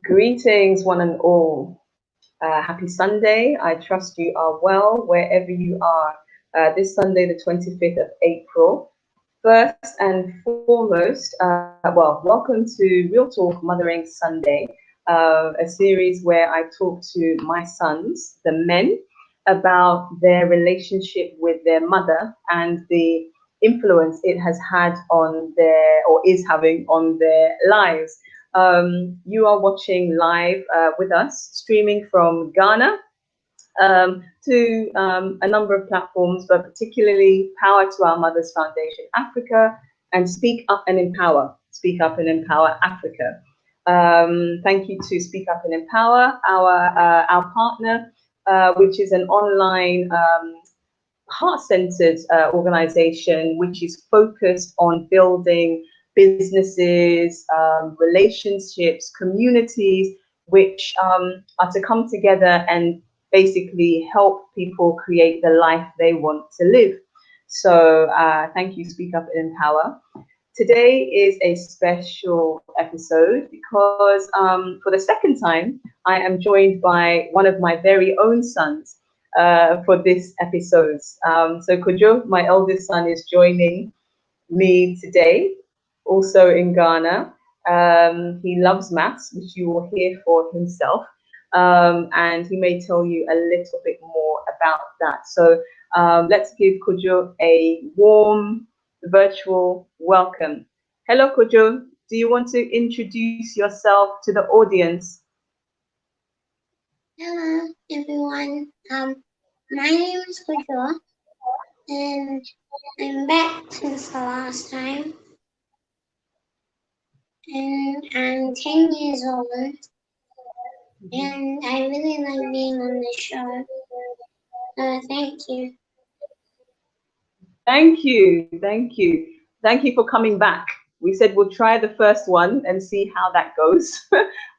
Greetings, one and all. Happy Sunday. I trust you are well wherever you are. This Sunday, the 25th of April. First and foremost, welcome to Real Talk Mothering Sunday, a series where I talk to my sons, the men, about their relationship with their mother and the influence it has had on their, or is having on their lives. You are watching live with us, streaming from Ghana to a number of platforms, but particularly Power to Our Mothers Foundation Africa and Speak Up and Empower, Speak Up and Empower Africa. Thank you to Speak Up and Empower, our partner, which is an online heart-centered organization which is focused on building businesses, relationships, communities, which are to come together and basically help people create the life they want to live. So thank you, Speak Up and Empower. Today is a special episode because for the second time, I am joined by one of my very own sons for this episode. So Kojo, my eldest son, is joining me today, also in Ghana. He loves maths, which you will hear for himself. And he may tell you a little bit more about that. So let's give Kojo a warm virtual welcome. Hello, Kojo. Do you want to introduce yourself to the audience? Hello, everyone. My name is Kojo, and I'm back since the last time. And I'm 10 years old, and I really like being on the show. Thank you. Thank you. Thank you. Thank you for coming back. We said we'll try the first one and see how that goes.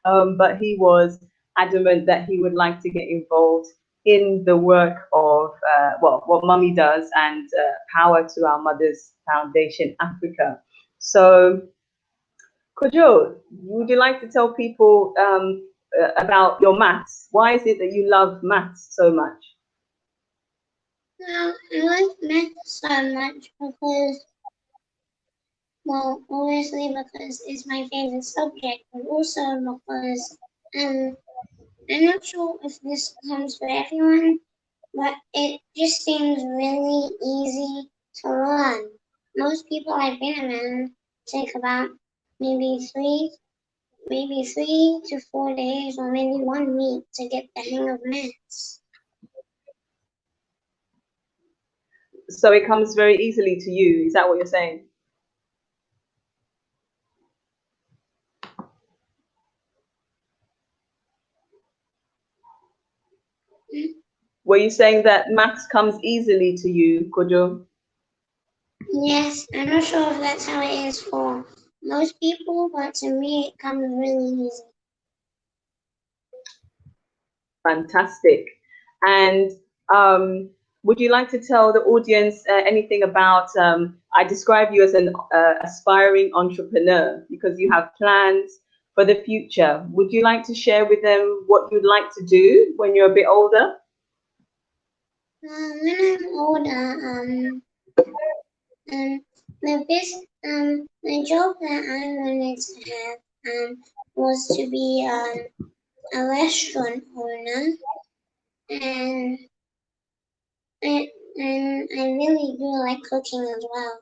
But he was adamant that he would like to get involved in the work of, what Mummy does and Power to Our Mothers Foundation Africa. So, Kojo, would you like to tell people about your maths? Why is it that you love maths so much? Well, I like math so much because, well, obviously because it's my favorite subject, but also because I'm not sure if this comes for everyone, but it just seems really easy to learn. Most people I've been around take about maybe three to 4 days or maybe 1 week to get the hang of maths. So it comes very easily to you. Is that what you're saying? Were you saying that maths comes easily to you, Kojo? Yes, I'm not sure if that's how it is for most people, but to me it comes really easy. Fantastic. And would you like to tell the audience anything about, I describe you as an aspiring entrepreneur because you have plans for the future. Would you like to share with them what you'd like to do when you're a bit older? When I'm older, the job that I wanted to have was to be a restaurant owner, and I really do like cooking as well.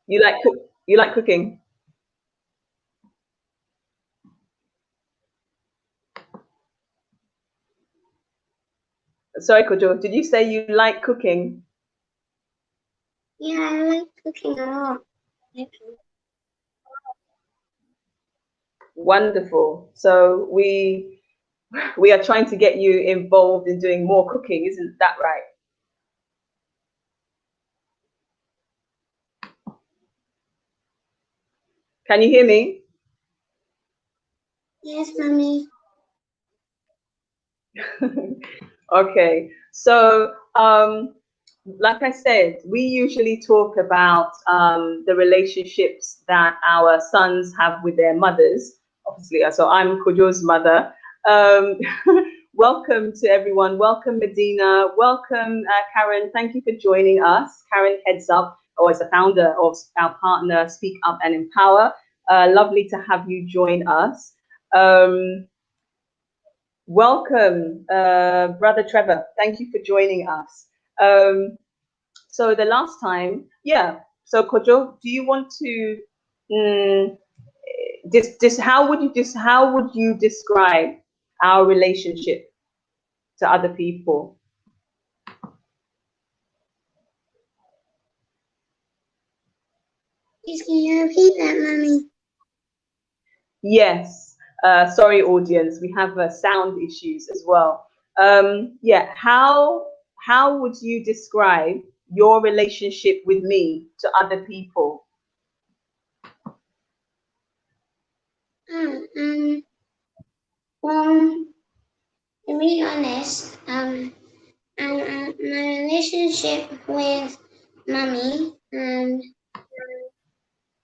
You like cooking? Sorry, Kojo, did you say you like cooking? Yeah, I like cooking a lot. Wonderful. So we are trying to get you involved in doing more cooking, isn't that right? Can you hear me? Yes, Mommy. Okay. So like I said, we usually talk about the relationships that our sons have with their mothers. Obviously, so I'm Kojo's mother. Um, welcome to everyone. Welcome, Medina. Welcome, Karen. Thank you for joining us. Karen heads up, or is the founder of our partner, Speak Up and Empower. Lovely to have you join us. Welcome, Brother Trevor. Thank you for joining us. So the last time, yeah. So Kojo, do you want to how would you describe our relationship to other people? Please, can you repeat that, Mommy? Yes. Sorry, audience, we have sound issues as well. Yeah. How would you describe your relationship with me to other people? Well, to be honest, my relationship with Mommy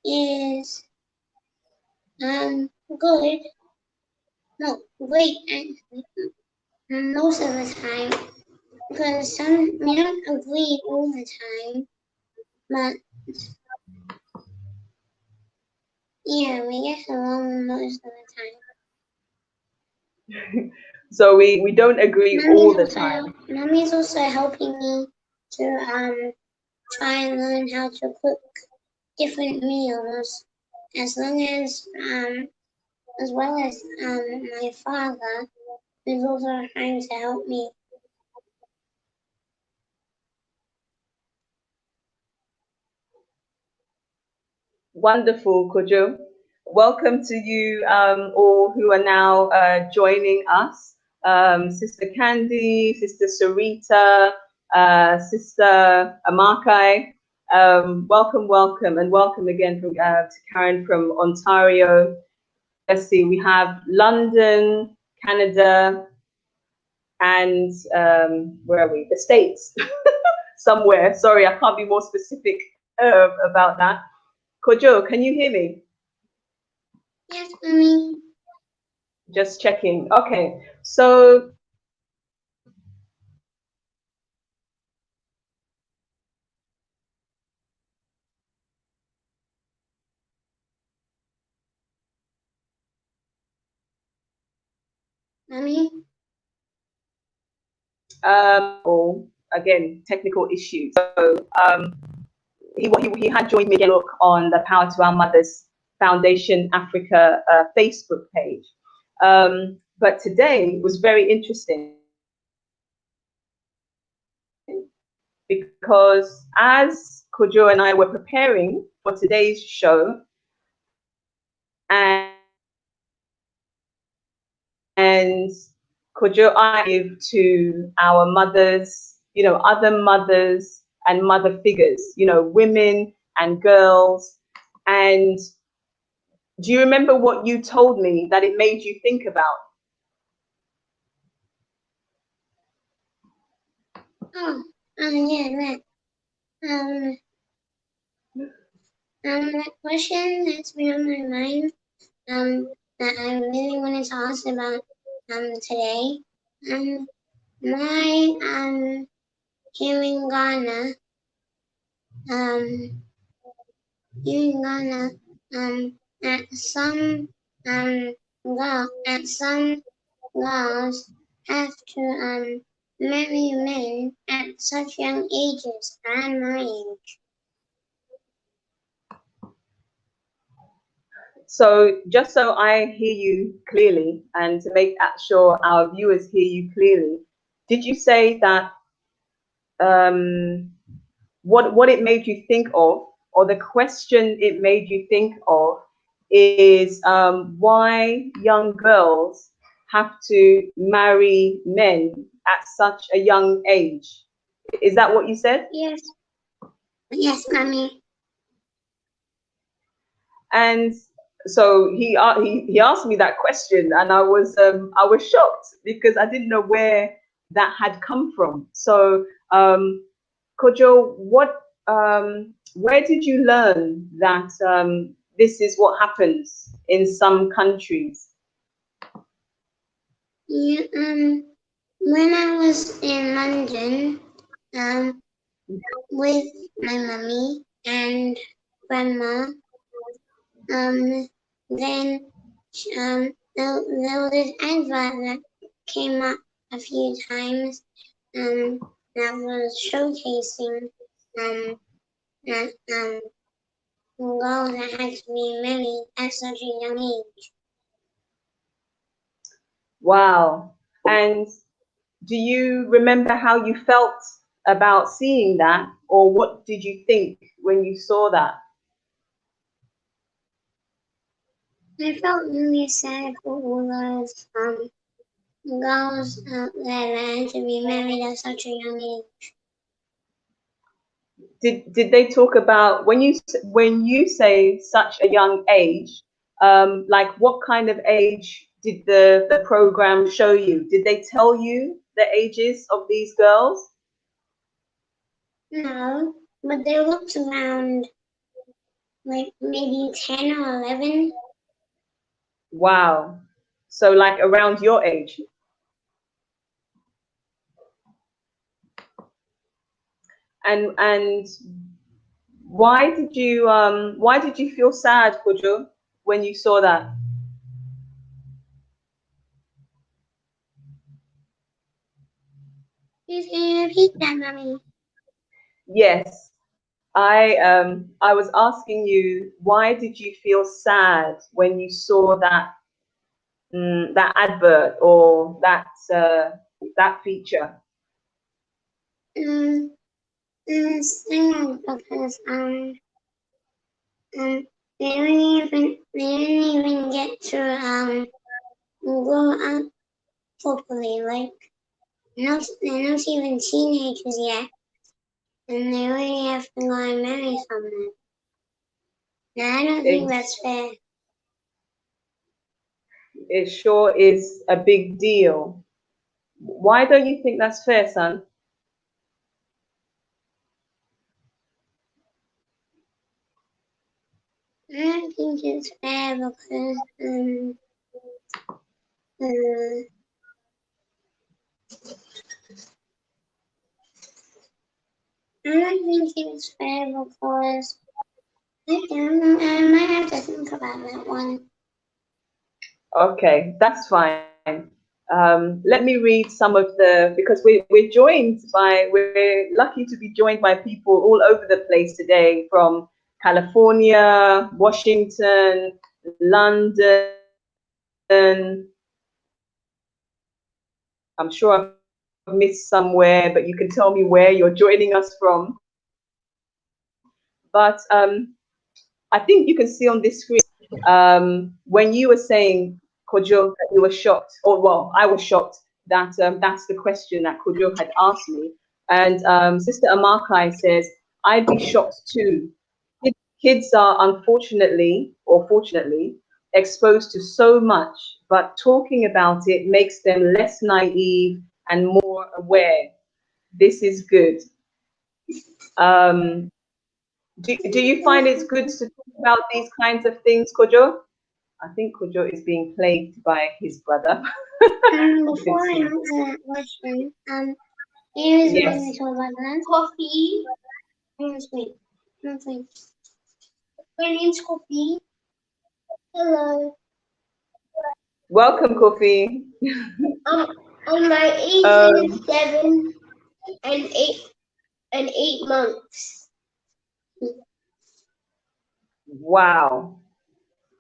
is good, no, great actually, most of the time, because we don't agree all the time, but yeah, we get along most of the time. So we don't agree all the time. Mommy's also helping me to try and learn how to cook different meals, as long as well as my father is also trying to help me. Wonderful, Kojo. Welcome to you all who are now joining us. Sister Candy, Sister Sarita, Sister Amakai. Welcome, welcome, and welcome again from, to Karen from Ontario. Let's see, we have London, Canada, and where are we? The States, somewhere. Sorry, I can't be more specific about that. Kojo, can you hear me? Yes, Mommy. Just checking. Okay, so Mommy? again, technical issues. So he had joined me again, look on the Power to Our Mothers Foundation Africa Facebook page. But today was very interesting because as Kojo and I were preparing for today's show, and Kojo, I give to our mothers, other mothers and mother figures, women and girls. And do you remember what you told me that it made you think about? Oh, yeah, that. That question that's been on my mind, that I really wanted to ask about, today. My, here in Ghana, at some, girls have to, marry men at such young ages, and my age. So just so I hear you clearly and to make sure our viewers hear you clearly, did you say that what it made you think of, or the question it made you think of, is why young girls have to marry men at such a young age? Is that what you said? Yes. Yes, Mommy. And so he asked me that question, and I was shocked because I didn't know where that had come from. So Kojo, where did you learn that this is what happens in some countries? Yeah, when I was in London, with my mummy and grandma, then there was this advert that came up a few times, that was showcasing that girls that had to be married at such a young age. Wow. And do you remember how you felt about seeing that, or what did you think when you saw that? I felt really sad for all those girls out there that had to be married at such a young age. Did they talk about when you say such a young age, like what kind of age did the program show you? Did they tell you the ages of these girls? No, but they looked around like maybe 10 or 11. Wow. So like around your age. And why did you feel sad, Kojo, when you saw that? Please can you repeat that, Mommy? Yes. I was asking you, why did you feel sad when you saw that that advert or that feature? Sad because they didn't even get to grow up properly. Like they're not even teenagers yet, and they already have to go and marry someone. Now I don't think that's fair. It sure is a big deal. Why don't you think that's fair, son? I don't think it's fair because I don't think it's fair because I don't know. I might have to think about that one. Okay, that's fine. Let me read some of because we're lucky to be joined by people all over the place today, from California, Washington, London. I'm sure I've missed somewhere, but you can tell me where you're joining us from. But I think you can see on this screen, when you were saying, Kojo, that you were shocked, or well, I was shocked that that's the question that Kojo had asked me. And Sister Amakai says, I'd be shocked too. Kids are unfortunately, or fortunately, exposed to so much, but talking about it makes them less naive and more aware. This is good. Um, do you find it's good to talk about these kinds of things, Kojo? I think Kojo is being plagued by his brother. Before I answer that question, here is my Yes. little brother. Coffee. Wait. My name's Coffee. Hello. Welcome, Kofi. My age is 7 and 8 months. Wow.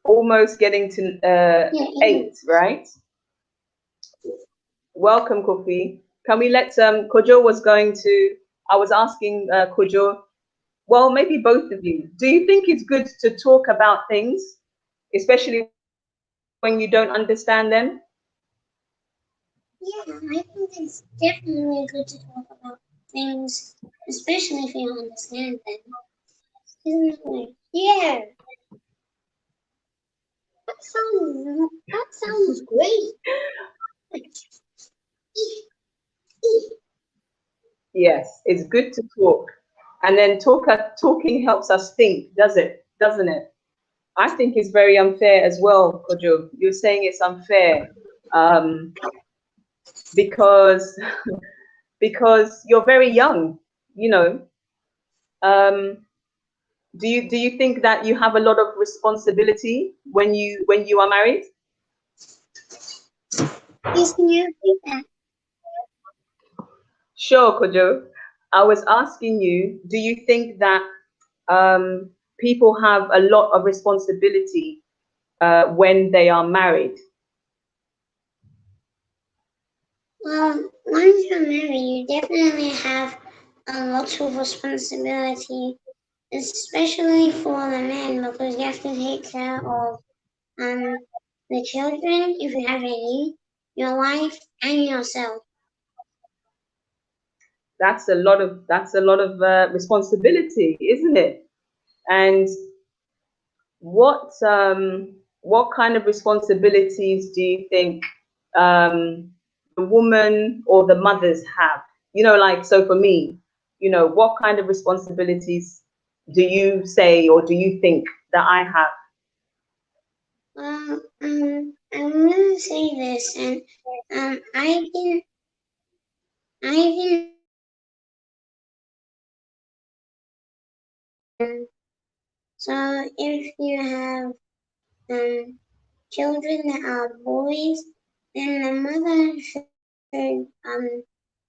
Almost getting to 8, right? Welcome, Kofi. Can we let Kojo I was asking Kojo, well, maybe both of you. Do you think it's good to talk about things, especially when you don't understand them? Yeah, I think it's definitely good to talk about things, especially if you don't understand them. Isn't it weird? Yeah. That sounds great. Yes, it's good to talk. And then talking helps us think, doesn't it? I think it's very unfair as well, Kojo. You're saying it's unfair um, because because you're very young, you know. Um, do you think that you have a lot of responsibility when you are married? Please can you repeat that? Sure, Kojo. I was asking you, do you think that people have a lot of responsibility when they are married? Well, once you're married, you definitely have a lot of responsibility, especially for the men, because you have to take care of the children, if you have any, your wife, and yourself. That's a lot of responsibility, isn't it? And what kind of responsibilities do you think the woman or the mothers have? Like, so for me, what kind of responsibilities do you say or do you think that I have? Well, I'm gonna say this, and I can so if you have children that are boys, then the mother should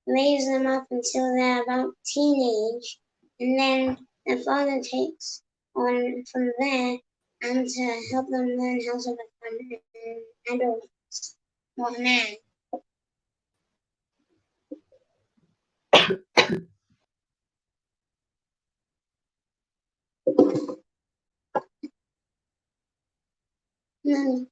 raise them up until they're about teenage, and then the father takes on from there and to help them learn how to become an adult or a man. Mm.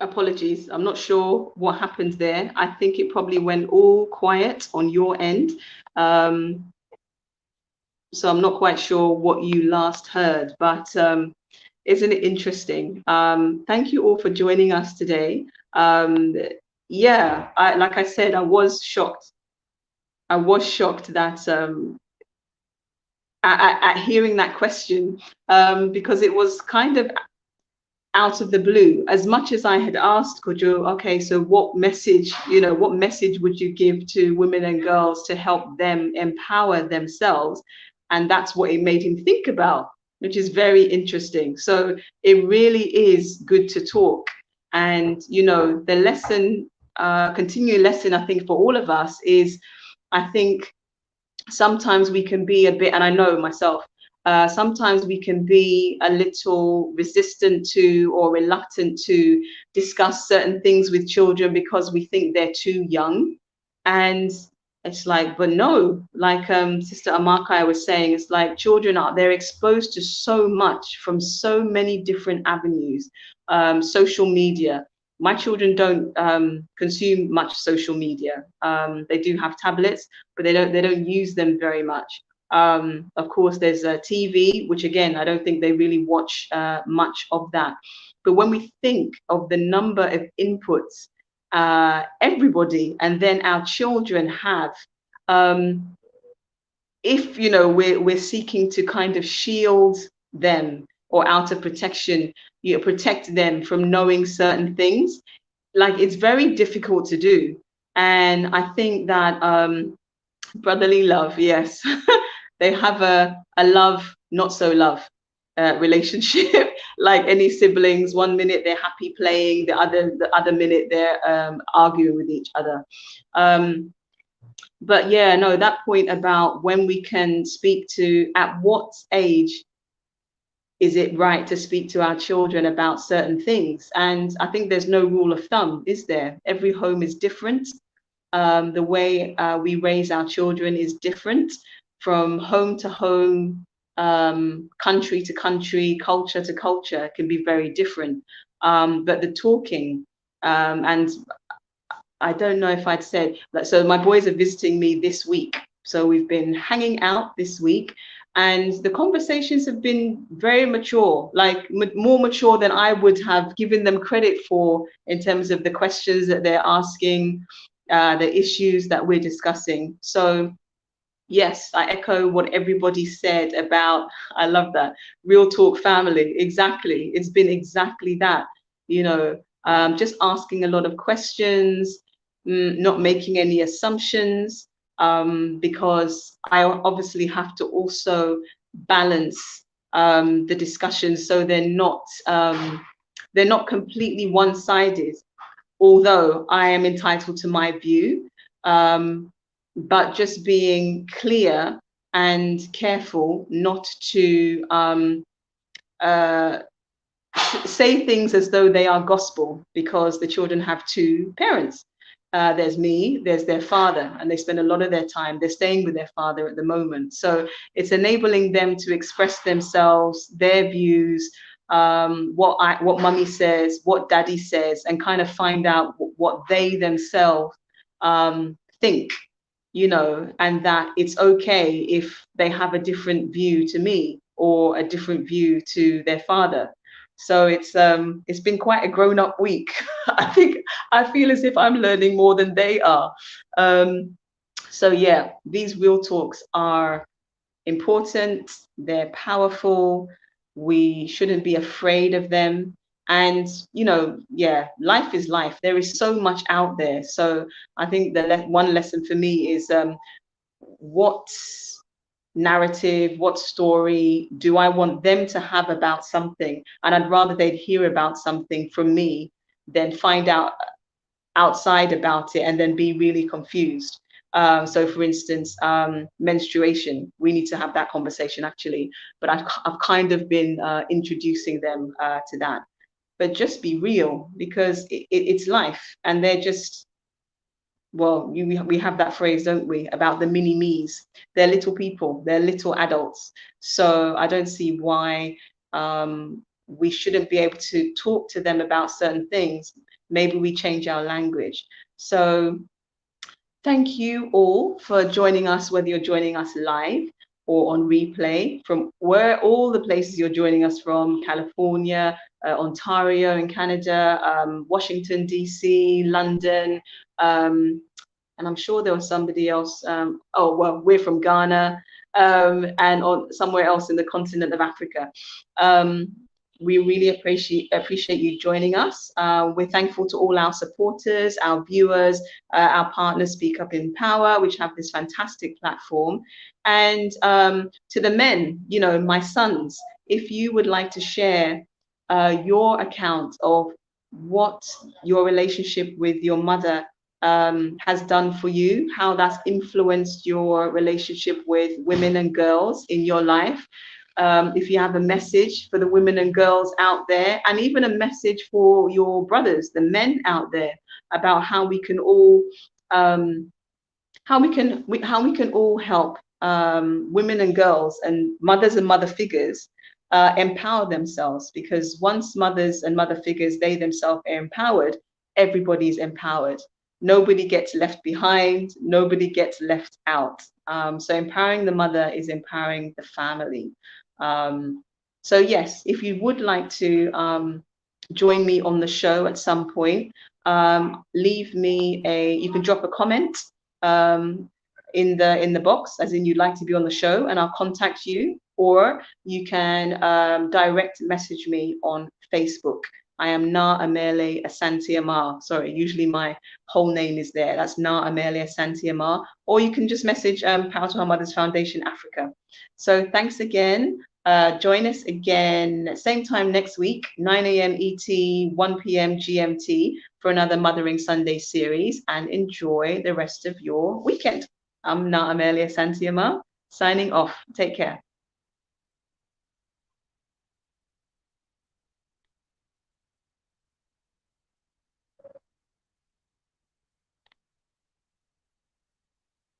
Apologies, I'm not sure what happened there. I think it probably went all quiet on your end. Um, so I'm not quite sure what you last heard, but isn't it interesting? Thank you all for joining us today. Yeah, like I said, I was shocked. I was shocked that at hearing that question, because it was kind of out of the blue. As much as I had asked Kojo, okay, so what message would you give to women and girls to help them empower themselves? And that's what it made him think about, which is very interesting. So it really is good to talk. And, the lesson, continuing lesson, I think, for all of us is, I think sometimes we can be a bit, and I know myself, sometimes we can be a little resistant to or reluctant to discuss certain things with children because we think they're too young. And it's like, but no, like Sister Amakai was saying, it's like children they're exposed to so much from so many different avenues, social media. My children don't consume much social media. They do have tablets, but they don't use them very much. Of course, there's a TV, which again, I don't think they really watch much of that. But when we think of the number of inputs everybody and then our children have, um, if we're seeking to kind of shield them or out of protection, protect them from knowing certain things, like it's very difficult to do. And I think that brotherly love, yes. They have a love, not so love relationship. Like any siblings, one minute they're happy playing, the other minute they're arguing with each other. But yeah, no, that point about when we can speak to, at what age is it right to speak to our children about certain things? And I think there's no rule of thumb, is there? Every home is different. The way we raise our children is different. from home to home, country to country, culture to culture can be very different. But the talking, and I don't know if I'd said that. So my boys are visiting me this week. So we've been hanging out this week, and the conversations have been very mature, like more mature than I would have given them credit for in terms of the questions that they're asking, the issues that we're discussing. So yes, I echo what everybody said about, I love that, real talk family. Exactly. It's been exactly that, just asking a lot of questions, not making any assumptions, because I obviously have to also balance the discussions so they're not completely one-sided, although I am entitled to my view. But just being clear and careful not to say things as though they are gospel, because the children have two parents. There's me, there's their father, and they spend a lot of their time, they're staying with their father at the moment. So it's enabling them to express themselves, their views, what mummy says, what daddy says, and kind of find out what they themselves think, and that it's okay if they have a different view to me or a different view to their father. So it's been quite a grown-up week. I feel as if I'm learning more than they are. So yeah, these real talks are important, they're powerful, we shouldn't be afraid of them. And yeah, life is life. There is so much out there. So I think the one lesson for me is, what narrative, what story do I want them to have about something? And I'd rather they'd hear about something from me than find out outside about it and then be really confused. So for instance, menstruation, we need to have that conversation actually, but I've kind of been introducing them to that. But just be real, because it's life, and they're just, well, we have that phrase, don't we, about the mini me's. They're little people, they're little adults. So I don't see why we shouldn't be able to talk to them about certain things. Maybe we change our language. So thank you all for joining us, whether you're joining us live or on replay, from where all the places you're joining us from: California, Ontario in Canada, Washington, DC, London, and I'm sure there was somebody else. Oh, well, we're from Ghana, and on somewhere else in the continent of Africa. We really appreciate you joining us. We're thankful to all our supporters, our viewers, our partners, Speak Up in Power, which have this fantastic platform. And to the men, my sons, if you would like to share your account of what your relationship with your mother has done for you, how that's influenced your relationship with women and girls in your life. If you have a message for the women and girls out there, and even a message for your brothers, the men out there, about how we can all help women and girls and mothers and mother figures empower themselves. Because once mothers and mother figures, they themselves are empowered, everybody's empowered. Nobody gets left behind, nobody gets left out. So empowering the mother is empowering the family. So yes, if you would like to join me on the show at some point, you can drop a comment in the box, as in you'd like to be on the show, and I'll contact you, or you can direct message me on Facebook. I am Naa Amerley Asante-Armar. Sorry, usually my whole name is there. That's Naa Amerley Asante-Armar. Or you can just message Power to Her Mother's Foundation Africa. So thanks again. Join us again, same time next week, 9 a.m. ET, 1 p.m. GMT, for another Mothering Sunday series, and enjoy the rest of your weekend. I'm Naa Amerley Asante-Armar, signing off. Take care.